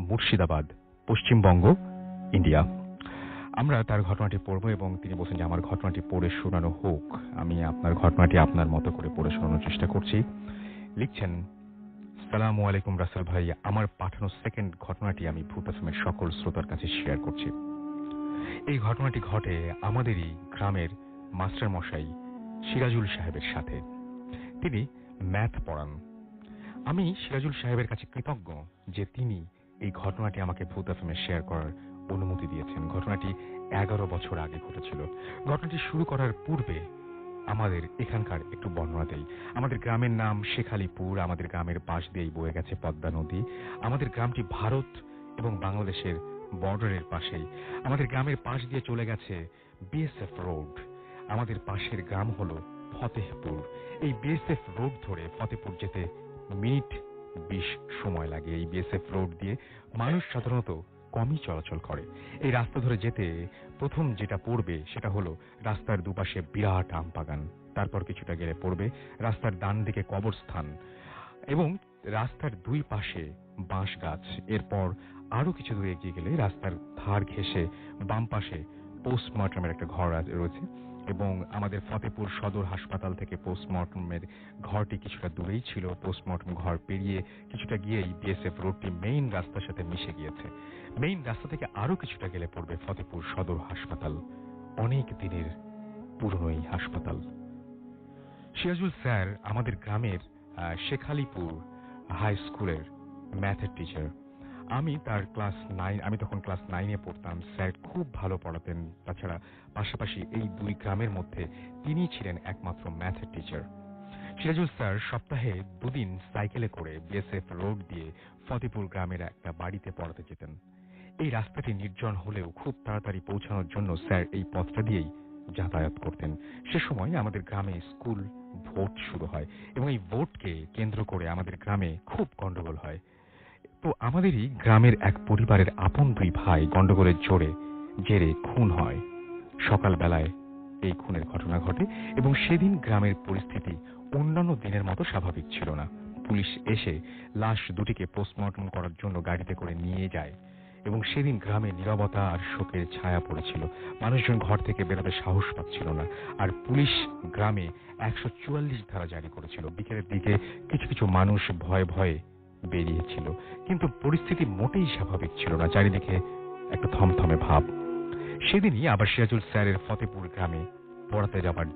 Murshidabad, Paschimbanga, India. আমরা তার ঘটনাটি পড়ব এবং তিনি বলছেন যে আমার ঘটনাটি পড়ে শোনানো হোক। আমি আপনার ঘটনাটি আপনার মতো করে পড়ে শোনানোর চেষ্টা করছি। লিখছেন, সালামু আলাইকুম রাসেল ভাই, আমার পাঠানো সেকেন্ড ঘটনাটি আমি ভূত এফএমের সকল শ্রোতার কাছে শেয়ার করছি। এই ঘটনাটি ঘটে আমাদেরই গ্রামের মাস্টার মশাই সিরাজুল সাহেবের সাথে। তিনি ম্যাথ পড়ান। আমি সিরাজুল সাহেবের কাছে কৃতজ্ঞ যে তিনি এই ঘটনাটি আমাকে ভূত এফএমে শেয়ার করার অনুমতি দিয়েছেন। ঘটনাটি 11 বছর আগে ঘটেছিল। ঘটনাটি শুরু করার পূর্বে আমাদের এখানকার একটু বর্ণনা দেই। আমাদের গ্রামের নাম শেখালিপুর। আমাদের গ্রামের পাশ দিয়েই বয়ে গেছে পদ্মা নদী। আমাদের গ্রামটি ভারত এবং বাংলাদেশের বর্ডারের পাশেই। আমাদের গ্রামের পাশ দিয়ে চলে গেছে বিএসএফ রোড। আমাদের পাশের গ্রাম হলো ফতেহপুর। এই বিএসএফ রোড ধরে ফতেহপুর যেতে মিনিট 20 সময় লাগে। এই বিএসএফ রোড দিয়ে মানুষ সাধারণত কমই চলাচল করে। এই রাস্তা ধরে যেতে প্রথম যেটা পড়বে সেটা হলো রাস্তার দুপাশে বিরাট আম বাগান। তারপর কিছুটা গেলে পড়বে রাস্তার ডান দিকে কবরস্থান এবং রাস্তার দুই পাশে বাঁশ গাছ। এরপর আরো কিছু দূরে এগিয়ে গেলে রাস্তার ধার ঘেঁষে বাম পাশে পোস্টমর্টমের একটা ঘর রয়েছে এবং আমাদের ফতেপুর সদর হাসপাতাল থেকে পোস্টমর্টমের ঘরটি কিছুটা দূরেই ছিল। পোস্টমর্টম ঘর পেরিয়ে কিছুটা গিয়েই বিএসএফ রোডটি মেইন রাস্তার সাথে মিশে গিয়েছে। মেইন রাস্তা থেকে আরো কিছুটা গেলে পড়বে ফতেপুর সদর হাসপাতাল, অনেক দিনের পুরনো এই হাসপাতাল। সিরাজুল স্যার আমাদের গ্রামের শেখালিপুর হাই স্কুলের ম্যাথের টিচার। আমি তখন ক্লাস 9-এ পড়তাম। স্যার খুব ভালো পড়াতেন। তাছাড়া পাশাপাশি এই দুই গ্রামের মধ্যে তিনি ছিলেন একমাত্র ম্যাথের টিচার। সিরাজুল স্যার সপ্তাহে 2 দিন সাইকেলে করে বিএসএফ রোড দিয়ে ফতেপুর গ্রামের একটা বাড়িতে পড়াতে যেতেন। এই রাস্তাটি নির্জন হলেও খুব তাড়াতাড়ি পৌঁছানোর জন্য স্যার এই পথটা দিয়েই যাতায়াত করতেন। সে সময় আমাদের গ্রামে স্কুল ভোট শুরু হয় এবং এই ভোটকে কেন্দ্র করে আমাদের গ্রামে খুব গন্ডগোল হয়। তো আমাদেরই গ্রামের এক পরিবারের আপন 2 ভাই গন্ডগোলের জেরে খুন হয়। সকালবেলায় এই খুনের ঘটনা ঘটে এবং সেদিন গ্রামের পরিস্থিতি অন্যান্য দিনের মতো স্বাভাবিক ছিল না। পুলিশ এসে লাশ দুটিকে পোস্টমর্টম করার জন্য গাড়িতে করে নিয়ে যায় এবং সেদিন গ্রামে নীরবতা আর শোকের ছায়া পড়েছিল। মানুষজন ঘর থেকে বেরোতে সাহস পাচ্ছিল না। আর পুলিশ গ্রামে 144 ধারা জারি করেছিল। বিকেলের দিকে কিছু কিছু মানুষ ভয়ে ভয়ে বেরিয়েছিল, কিন্তু পরিস্থিতি মোটেই স্বাভাবিক ছিল না। চারিদিকে একটা থমথমে ভাব। সেদিনই আবার সিরাজুল স্যারের ফতেপুর গ্রামে পড়াতে যাবার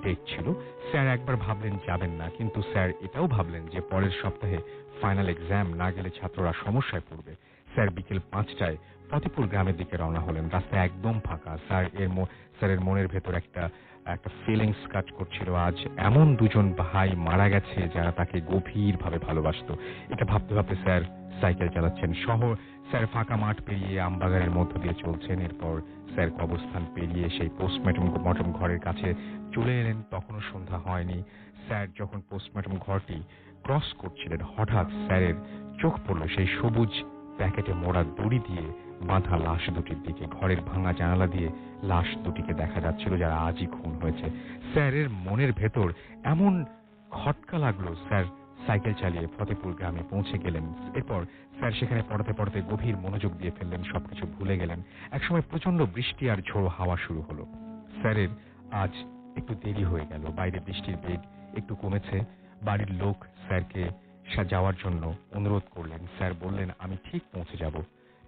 ডেট ছিল। স্যার একবার ভাবলেন যাবেন না, কিন্তু স্যার এটাও ভাবলেন যে পরের সপ্তাহে ফাইনাল এক্সাম না গেলে ছাত্ররা সমস্যায় পড়বে। স্যার বিকেল 5টায় ফতেপুর গ্রামের দিকে রওনা হলেন। রাস্তা একদম ফাঁকা। স্যারের মনের ভেতর একটা ফিলিংস কাজ করছিল। আজ এমন 2জন ভাই মারা গেছে যারা তাকে গভীরভাবে ভালোবাসতো। এটা ভাবতে ভাবতে স্যার সাইকেল চালাচ্ছেন। স্যার ফাঁকা মাঠ পেরিয়ে আমবাগানের মধ্য দিয়ে চলছেন। এরপর স্যার কবরস্থান পেরিয়ে সেই পোস্টমর্টম ঘরের কাছে চলে এলেন। তখনও সন্ধ্যা হয়নি। স্যার যখন পোস্টমর্টম ঘরটি ক্রস করছিলেন, হঠাৎ স্যারের চোখ পড়ল সেই সবুজ প্যাকেটে মোড়া দড়ি দিয়ে বাঁধা লাশ দুটির দিকে। ঘরের ভাঙা জানালা দিয়ে লাশ দুটিকে দেখা যাচ্ছিল যারা আজই খুন হয়েছে। স্যারের মনের ভেতর এমন খটকা লাগলো, স্যার সাইকেল চালিয়ে ফতেপুর গ্রামে পৌঁছে গেলেন। এরপর স্যার সেখানে পড়াতে পড়াতে গভীর মনোযোগ দিয়ে ফেললেন, সবকিছু ভুলে গেলেন। একসময় প্রচন্ড বৃষ্টি আর ঝোড়ো হাওয়া শুরু হলো। স্যারের আজ একটু দেরি হয়ে গেল। বাইরে বৃষ্টির বেগ একটু কমেছে। বাড়ির লোক স্যারকে যাওয়ার জন্য অনুরোধ করলেন। স্যার বললেন আমি ঠিক পৌঁছে যাব।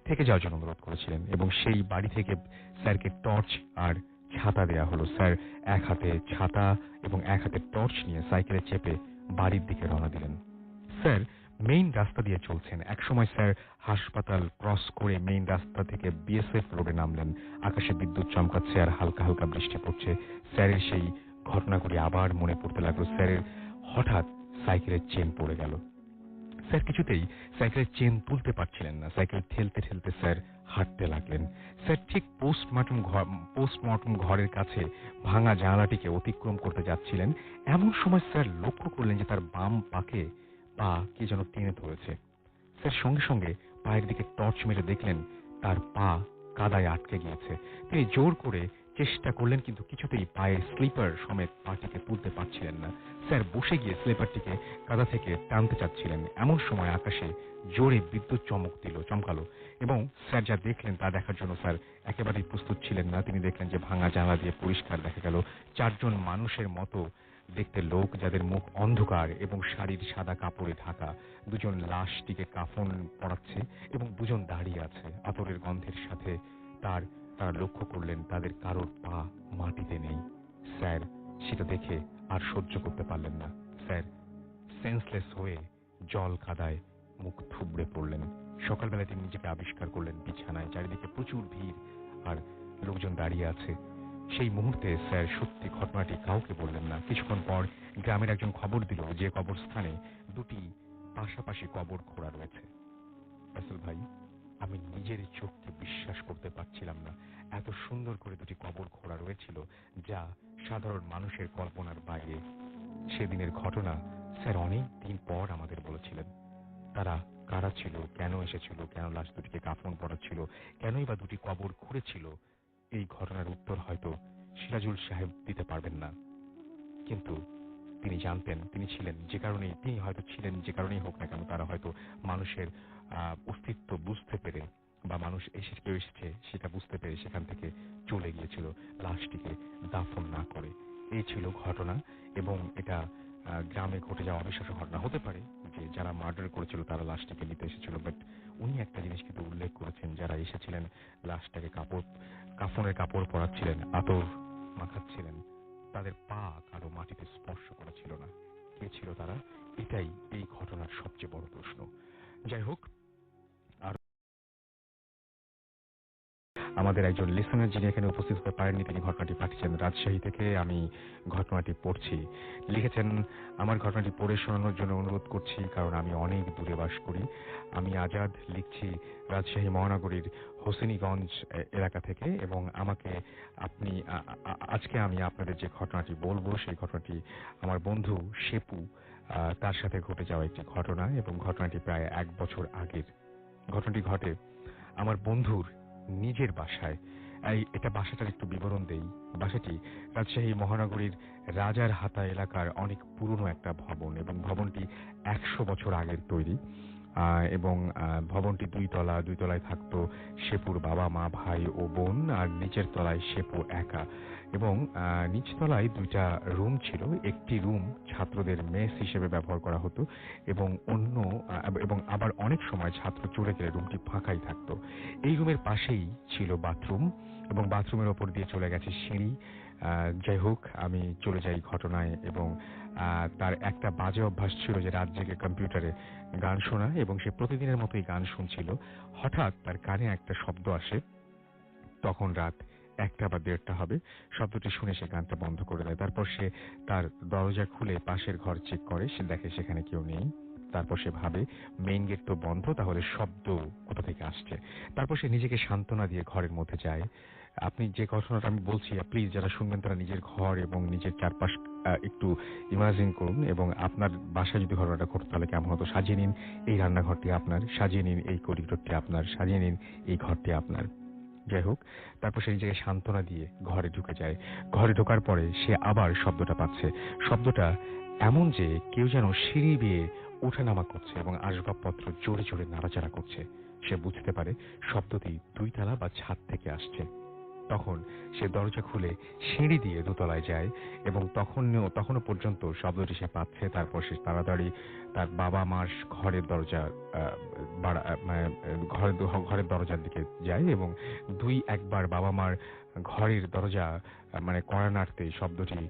থেকে যাওয়ার জন্য অনুরোধ করেছিলেন এবং সেই বাড়ি থেকে স্যারকে টর্চ আর ছাতা দেয়া হলো। স্যার এক হাতে ছাতা এবং এক হাতে টর্চ নিয়ে সাইকেলে চেপে বাড়ির দিকে রওনা দিলেন। স্যার মেইন রাস্তা দিয়ে চলছেন। একসময় স্যার হাসপাতাল ক্রস করে মেইন রাস্তা থেকে বিএসএফ রোডে নামলেন। আকাশে বিদ্যুৎ চমকাচ্ছে আর হালকা হালকা বৃষ্টি পড়ছে। স্যারের সেই ঘটনাগুলি আবার মনে পড়তে লাগলো। স্যারের হঠাৎ সাইকেলের চেন পড়ে গেল। স্যার কিছুতেই সাইকেলের চেন তুলতে পারছিলেন না। সাইকেল ঠেলতে ঠেলতে স্যার হাঁটতে লাগলেন। স্যার ঠিক পোস্টমর্টম ঘরের কাছে ভাঙা জানালাটিকে অতিক্রম করতে যাচ্ছিলেন। এমন সময় স্যার লক্ষ্য করলেন যে তার বাম পাকে পা কে যেন টেনে ধরেছে। স্যার সঙ্গে সঙ্গে পায়ের দিকে টর্চ মেরে দেখলেন তার পা কাদায় আটকে গিয়েছে। তিনি জোর করে চেষ্টা করলেন কিন্তু কিছুতেই পায়ের স্লিপার সমেত পাটিকে তুলতে পারছিলেন না। স্যার বসে গিয়ে স্লিপারটিকে কাদা থেকে টানতে চাচ্ছিলেন, এমন সময় আকাশে জোরে বিদ্যুৎ চমকালো এবং স্যার যা দেখলেন তা দেখার জন্য স্যার একেবারেই প্রস্তুত ছিলেন না। তিনি দেখলেন যে ভাঙা জানলা দিয়ে পরিষ্কার দেখা গেল 4 জন মানুষের মতো দেখতে লোক, যাদের মুখ অন্ধকার এবং শাড়ির সাদা কাপড়ে ঢাকা। 2 জন লাশটিকে কাফন পরাচ্ছে এবং 2 জন দাঁড়িয়ে আছে আতরের গন্ধের সাথে। তারা লক্ষ্য করলেন তাদের কারোর পা মাটিতে নেই। স্যার সেটা দেখে আর সহ্য করতে পারলেন না। স্যার সেন্সলেস হয়ে জল কাদায় মুখ থুবড়ে পড়লেন। সকালবেলায় তিনি নিজেকে আবিষ্কার করলেন বিছানায়, চারিদিকে প্রচুর ভিড় আর লোকজন দাঁড়িয়ে আছে। সেই মুহূর্তে স্যার সত্যি ঘটনাটি কাউকে বললেন না। কিছুক্ষণ পর গ্রামের একজন খবর দিল যে কবরস্থানে 2টি পাশাপাশি কবর খোঁড়া রয়েছে। রাসেল ভাই, আমি নিজের চোখকে বিশ্বাস করতে পারছিলাম না। এত সুন্দর করে 2টি কবর খোঁড়া রয়েছিল যা সাধারণ মানুষের কল্পনার বাইরে। সেদিনের ঘটনা স্যার অনেক দিন পর আমাদের বলেছিলেন। তারা কারা ছিল, কেন এসেছিল, কেন লাশ 2টিকে কাফন পরাচ্ছিল, কেনই বা 2টি কবর খুঁড়েছিল, এই ঘটনার উত্তর হয়তো সিরাজুল সাহেব দিতে পারবেন না। কিন্তু তিনি জানতেন, তিনি হয়তো ছিলেন যে কারণেই হোক না কেন, তারা হয়তো মানুষের অস্তিত্ব বুঝতে পেরে বা মানুষ কেউ এসেছে সেটা বুঝতে পেরে সেখান থেকে চলে গিয়েছিল লাশটিকে দাফন না করে। এই ছিল ঘটনা এবং এটা গ্রামে ঘটে যাওয়া অবিশ্বাস্য ঘটনা। হতে পারে যে যারা মার্ডার করেছিল তারা লাশটিকে নিতে এসেছিল, বাট উনি একটা জিনিস কিন্তু উল্লেখ করেছেন, যারা এসেছিলেন লাশটাকে কাফনের কাপড় পরাচ্ছিলেন, আতর মাখাচ্ছিলেন, তাদের পা কারো মাটিতে স্পর্শ করা ছিল না। কে ছিল তারা? এটাই এই ঘটনার সবচেয়ে বড় প্রশ্ন। যাই হোক, আর আমাদের একজন লিসনার যিনি এখানে উপস্থিত হতে পারেননি, তিনি ঘটনাটি পাঠিয়েছেন রাজশাহী থেকে। আমি ঘটনাটি পড়ছি। লিখেছেন, আমার ঘটনাটি পড়ে শোনানোর জন্য অনুরোধ করছি, কারণ আমি অনেক দূরে বাস করি। আমি আজাদ, লিখছি রাজশাহী মহানগরীর হোসেনীগঞ্জ এলাকা থেকে, এবং আজকে আমি আপনাদের যে ঘটনাটি বলবো সেই ঘটনাটি আমার বন্ধু শেপু তার সাথে ঘটে যাওয়া একটি ঘটনা, এবং ঘটনাটি প্রায় 1 বছর আগের। ঘটনাটি ঘটে আমার বন্ধুর নিজের বাসায়। এটা বাসাটার একটু বিবরণ দেই। বাসাটি রাজশাহী মহানগরীর রাজার হাতা এলাকার অনেক পুরনো একটা ভবন, এবং ভবনটি 100 বছর আগের তৈরি। এবং ভবনটি 2 তলা। 2 তলায় থাকতো শেপুর বাবা মা ভাই ও বোন, আর নিচের তলায় শেপু একা। এবং নিচতলায় 2টা রুম ছিল। একটি রুম ছাত্রদের মেস হিসেবে ব্যবহার করা হতো, এবং আবার অনেক সময় ছাত্র চলে গেলে রুমটি ফাঁকাই থাকতো। এই রুমের পাশেই ছিল বাথরুম, এবং বাথরুমের ওপর দিয়ে চলে গেছে সিঁড়ি। যাই হোক, আমি চলে যাই ঘটনায়। এবং তার একটা বাজে অভ্যাস ছিল যে রাত জেগে কম্পিউটারে গান শোনা, এবং সে প্রতিদিনের মতোই গান শুনছিল। হঠাৎ তার কানে একটা শব্দ আসে। তখন রাত 1টা বা 1:30 হবে। শব্দটি শুনে সে গানটা বন্ধ করে দেয়। তারপর সে তার দরজা খুলে পাশের ঘর চেক করে। সে দেখে সেখানে কেউ নেই। তারপর সে ভাবে মেইন গেট তো বন্ধ, তাহলে শব্দ কোথা থেকে আসছে। তারপর সে নিজেকে সান্ত্বনা দিয়ে ঘরের মধ্যে যায়। আপনি যে ঘটনাটা আমি বলছি, প্লিজ যারা শুনবেন তারা নিজের ঘর এবং নিজের চারপাশ একটু ইমাজিন করুন, এবং আপনার বাসায় যদি ঘটনাটা ঘটে তাহলে কেমন হতো সাজিয়ে নিন। এই রান্নাঘরটি আপনার, সাজিয়ে নিন এই করিডোরটি আপনার, সাজিয়ে নিন এই ঘরটি আপনার। যাই হোক, তারপর সে নিজেকে সান্ত্বনা দিয়ে ঘরে ঢুকে যায়। ঘরে ঢোকার পরে সে আবার শব্দটা পাচ্ছে। শব্দটা এমন যে কেউ যেন সিঁড়ি বেয়ে ওঠানামা করছে এবং আসবাবপত্র জোরে জোরে নাড়াচাড়া করছে। সে বুঝতে পারে শব্দটি 2 তলা বা ছাদ থেকে আসছে। তখন সে দরজা খুলে সিঁড়ি দিয়ে 2 তলায় যায়, এবং তখনও পর্যন্ত শব্দটি সে পাচ্ছে। তারপর সে তাড়াতাড়ি তার বাবা মার ঘরের দরজার দিকে যায়, এবং 2-1 বার বাবা মার ঘরের দরজা কড়া নাড়তেই শব্দটি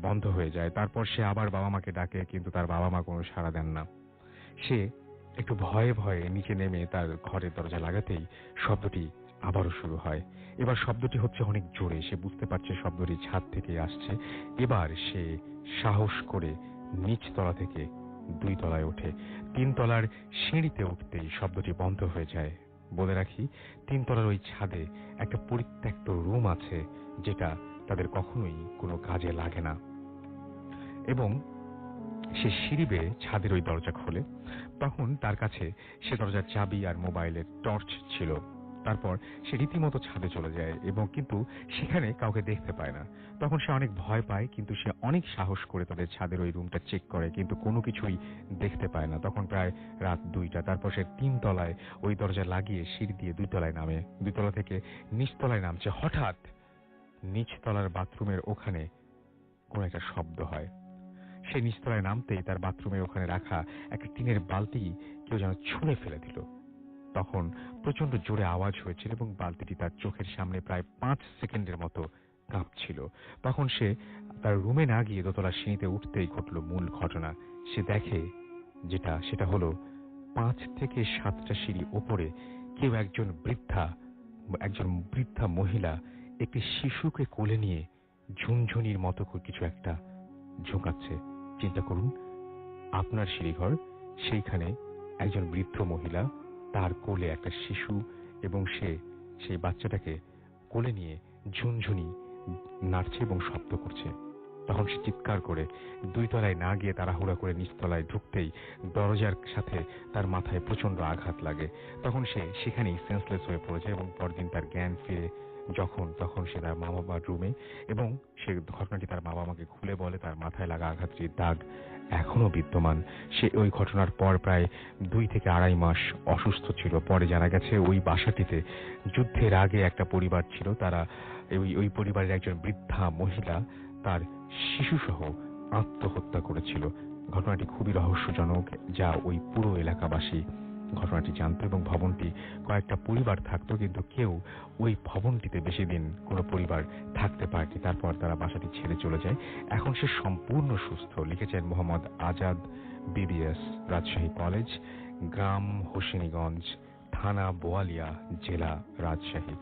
বন্ধ হয়ে যায়। তারপর সে আবার বাবা মাকে ডাকে, কিন্তু তার বাবা মা কোনো সাড়া দেন না। সে একটু ভয়ে ভয়ে নিচে নেমে তার ঘরের দরজা লাগাতেই শব্দটি আবারও শুরু হয়। এবার শব্দটি হচ্ছে অনেক জোরে। সে বুঝতে পারছে শব্দটি ছাদ থেকে আসছে। এবার সে সাহস করে নিচতলা থেকে 2 তলায় ওঠে। 3 তলার সিঁড়িতে উঠতেই শব্দটি বন্ধ হয়ে যায়। বলে রাখি, 3 তলার ওই ছাদে একটা পরিত্যক্ত রুম আছে, যেটা তাদের কখনোই কোনো কাজে লাগে না। এবং সে সিঁড়ি বেয়ে ছাদের ওই দরজা খোলে। তখন তার কাছে সে দরজার চাবি আর মোবাইলের টর্চ ছিল। তারপর সে রীতিমতো ছাদে চলে যায় এবং কিন্তু সেখানে কাউকে দেখতে পায় না। তখন সে অনেক ভয় পায়, কিন্তু সে অনেক সাহস করে তাদের ছাদের ওই রুমটা চেক করে, কিন্তু কোনো কিছুই দেখতে পায় না। তখন প্রায় রাত 2টা। তারপর সে 3 তলায় ওই দরজা লাগিয়ে সিঁড়ি দিয়ে 2 তলায় নামে। 2 তলা থেকে নিচতলায় নামছে, হঠাৎ নিচতলার বাথরুমের ওখানে কোনো একটা শব্দ হয়। সে নিচতলায় নামতেই তার বাথরুমের ওখানে রাখা একটা টিনের বালতি কেউ যেন ছুঁড়ে ফেলে দিল। তখন প্রচন্ড জোরে আওয়াজ হয়েছিল এবং বালতিটি তার চোখের সামনে প্রায় 5 সেকেন্ডের মতো কাঁপছিল। তখন সে তার রুমে না গিয়ে দোতলার সিঁড়িতে উঠতেই ঘটল মূল ঘটনা। সে দেখে সেটা হলো 5 থেকে 7টা সিঁড়ি ওপরে কেউ একজন বৃদ্ধা মহিলা একটি শিশুকে কোলে নিয়ে ঝুনঝুনির মতো কিছু একটা ঝোঁকাচ্ছে। চিন্তা করুন, আপনার সিঁড়িঘর, সেইখানে একজন বৃদ্ধ মহিলা, তার কোলে একটা শিশু, এবং সে সেই বাচ্চাটাকে কোলে নিয়ে ঝুনঝুনি নাড়ছে এবং শব্দ করছে। তখন সে চিৎকার করে 2 তলায় না গিয়ে তাড়াহুড়া করে নিচতলায় ঢুকতেই দরজার সাথে তার মাথায় প্রচন্ড আঘাত লাগে। তখন সে সেখানেই সেন্সলেস হয়ে পড়ে যায় এবং পরদিন তার জ্ঞান ফিরে তখন সে তার মা বাবার রুমে, এবং সে ঘটনাটি তার বাবা মাকে খুলে বলে। তার মাথায় লাগা আঘাতটির দাগ এখনো বিদ্যমান। সে ওই ঘটনার পর প্রায় 2 থেকে 2.5 মাস অসুস্থ ছিল। পরে জানা গেছে ওই বাসাটিতে যুদ্ধের আগে একটা পরিবার ছিল, তারা ওই পরিবারের একজন বৃদ্ধা মহিলা তার শিশুসহ আত্মহত্যা করেছিল। ঘটনাটি খুবই রহস্যজনক, যা ওই পুরো এলাকাবাসী ঘটনাটি জানত, এবং ভবনটি কয়েকটা পরিবার থাকতো, কিন্তু কেউ ওই ভবনটিতে বেশি দিন কোনো পরিবার থাকতে পারেনি। তারপর তারা বাসাটি ছেড়ে চলে যায়। এখন সে সম্পূর্ণ সুস্থ। লিখেছেন মোহাম্মদ আজাদ, BBS, রাজশাহী কলেজ, গ্রাম হোসেনীগঞ্জ, থানা বোয়ালিয়া, জেলা রাজশাহী।